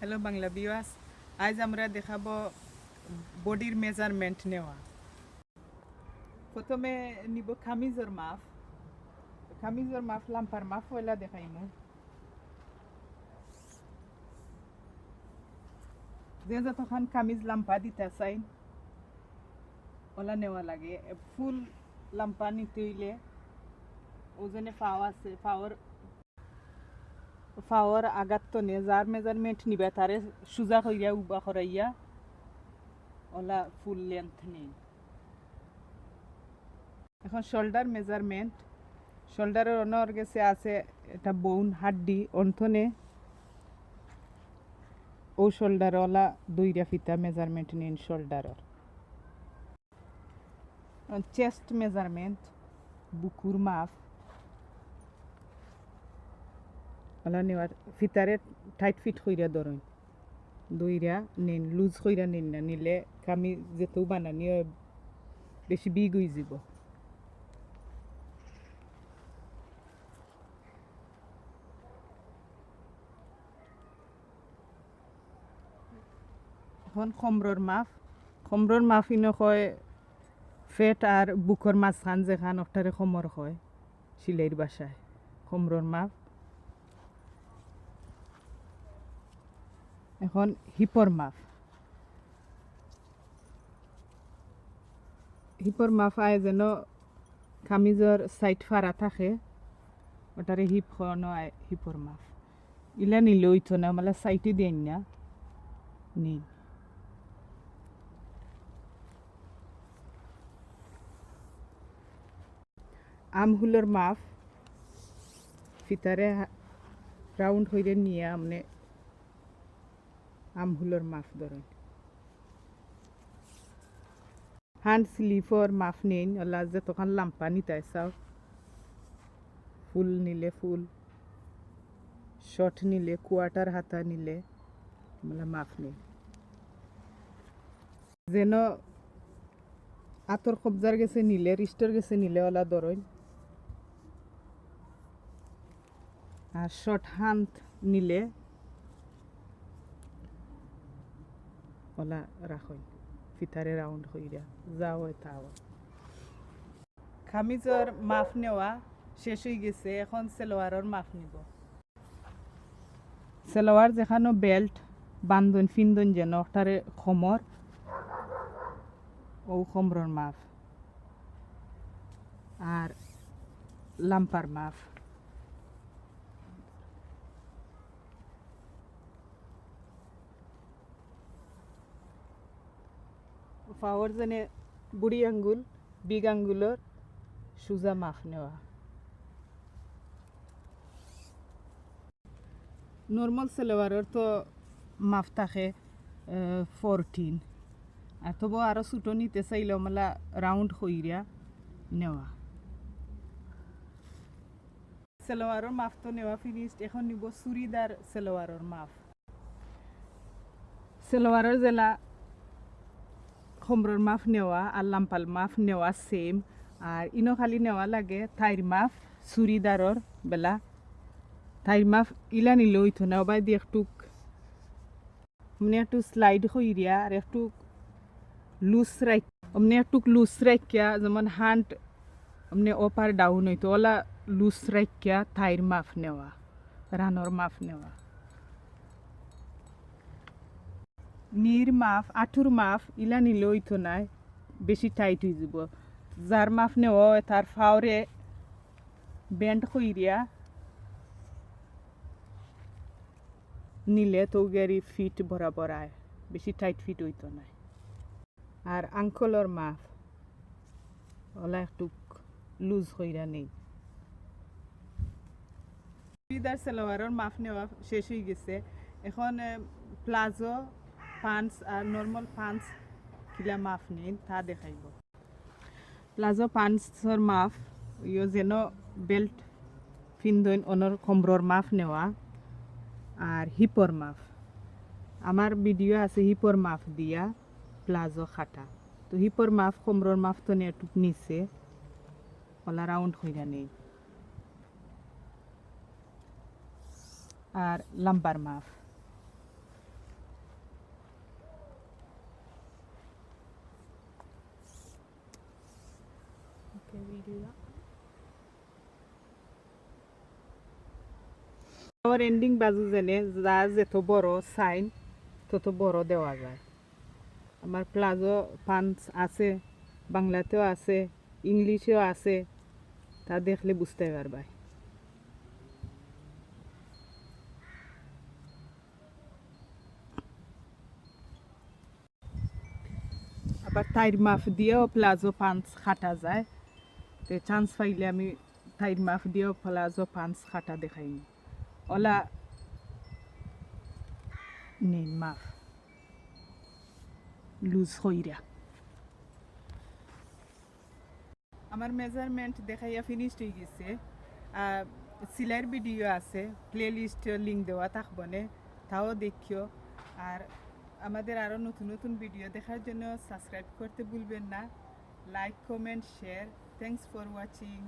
Hello Bangla viewers, আজ আমরা দেখাবো বডির মেজারমেন্ট নেওয়া। প্রথমে নিব কামিজের মাপ। লাম্পার মাপ ওইলা দেখাইমু। যে যতক্ষণ কামিজ লাম্পা দিতে চাই ওলা নেওয়া লাগে। ফুল লাম্পা নিতে হইলে ওজনে পাও আছে, পাওয়ার আগাত তনে যার মেজারমেন্ট নিবে তারে সোজা কইরা উবা করাইয়া ওলা ফুল লেন্থ নেই। এখন শোল্ডার মেজারমেন্ট, শোল্ডারের অনর গেছে আছে এটা বোন হাড্ডি অন্থনে ও শোল্ডার ওলা দুইটা ফিতা মেজারমেন্ট নিন শোল্ডারের। চেস্ট মেজারমেন্ট, বুকুর মাপ ওলা নেওয়ার ফিতারে টাইট ফিট কইরা ধরেন দইরা নিন, লুজ কইরা নিন না, নিলে কামি যেতেও বানানি বেশি বিগ হয়ে যাব। এখন খমরর মাপ ইনো কয় ফেট আর বুকর মাঝখান যেখান ওটারে খমর হয় সিলাইয়ের বাসায় খমরর মাপ। এখন হিপর আয় যেন কামিজর সাইড ফাড়া থাকে ওটারে হিপ খাওয়ানো আয় হিপর মাপ। ইলা নিলে ওইতো না, মানে সাইটে দেন না নিন। আমহুলের মাপ ফিতারে রাউন্ড হইলে নিয়ে আমনে আমহুলের মাপ ধরেন। হ্যান্ড স্লিভর মাপ নিন, ওলা যে তখন লাম্পা নিতে চাও, ফুল নিলে ফুল, শর্ট নিলে কোয়ার্টার হাতা নিলে মানে মাপ নিন। যেন আতর কবজার গেছে নিলে রিস্টের গেছে নিলে ওলা ধরেন। আর শর্ট হ্যান্ড নিলে ওলা রাখেন ফিতারে রাউন্ড হইয়া যাও তাও। কামিজর মাপ নেওয়া শেষ হয়ে গেছে, এখন সেলোয়ারের মাপ নিব। সেলোয়ার যেখানে বেল্ট বান্ধন ফিন্দন যেন ওটারে খমর ও খমরর মাপ আর লাম্পার মাপ। পাওয়ার যেনে বুড়ি আঙ্গুল বিগ আঙ্গুলের সোজা মাপ নেওয়া। নর্মাল সেলোয়ারের তো মাপ থাকে 14, আর তবু আরও ছোটো নিতে চাইলেও মেলা রাউন্ড হইয়া নেওয়া। সেলোয়ারের মাপ তো নেওয়া ফিনিশড, এখন নিব চুড়িদার সেলোয়ারের মাপ। সেলোয়ারের জেলা খমরর মাপ নেওয়া আর লাম্পাল মাপ নেওয়া সেম, আর ইনো খালি নেওয়া লাগে থাইর মাপ চুড়িদারর বেলা। থাইর মাপ ইলা নিলে হইতো না, ওবাই দিয়ে একটু স্লাইড হইয়া আর একটু লুজ রাখিয়া যেমন হ্যান্ড অমনি ওপার ডাউন হইতো ওলা লুজ রাখিয়া থাইর মাপ নেওয়া, রানোর মাপ নেওয়া। নির মাপ আঁঠুর মাপ ইলা নিলে হইতো না, বেশি টাইট হয়ে যাব। যার মাপ নেওয়া তার ফাওরে ব্যান্ড হইয়া নিলে তো গাড়ি ফিট বরাবর আয়, বেশি টাইট ফিট হইতো না। আর আঙ্কলর মাপ ওলা একটু লুজ হইরা নেই। চুড়িদার সালোয়ারের মাপ নেওয়া শেষ হয়ে গেছে, এখন প্লাজো পান্টস আর নর্মাল পান্টস কিলা মাপ নিন তা দেখাইব। প্লাজো পান্টসর মাপ ইয়ে যেন বেল্ট ফিন্দইন অনর খমরর মাপ নেওয়া আর হিপর মাপ। আমার ভিডিও আছে হিপর মাপ দিয়া প্লাজো খাটা, তো হিপর মাপ খমরর মাপ তো একটু নিচে ওলা রাউন্ড হইয়া নেই। আর লাম্বার মাপ আমার এন্ডিং বাজু জেনে যা যেত বড় সাইন তত বড় দেওয়া যায়। আমার প্লাজো পান্স আছে, বাংলাতেও আছে, ইংলিশেও আছে, তা দেখলে বুঝতে পারবাই। আবার তাইর মাপ দিয়েও প্লাজো পান্স কাটা যায়। তো চান্স পাইলে আমি তাইর মাপ দিয়েও প্লাজো পান্স কাটা দেখাইনি। ওলা নিন মাপ লুজ হইরা। আমার মেজারমেন্ট দেখাইয়া ফিনিশড হয়ে গেছে। সিলাইয়ের ভিডিও আছে, প্লে লিস্ট লিঙ্ক দেওয়া থাকবনে, তাও দেখিও। আর আমাদের আরও নতুন নতুন ভিডিও দেখার জন্য সাবস্ক্রাইব করতে ভুলবেন না। Like, comment, share. Thanks for watching.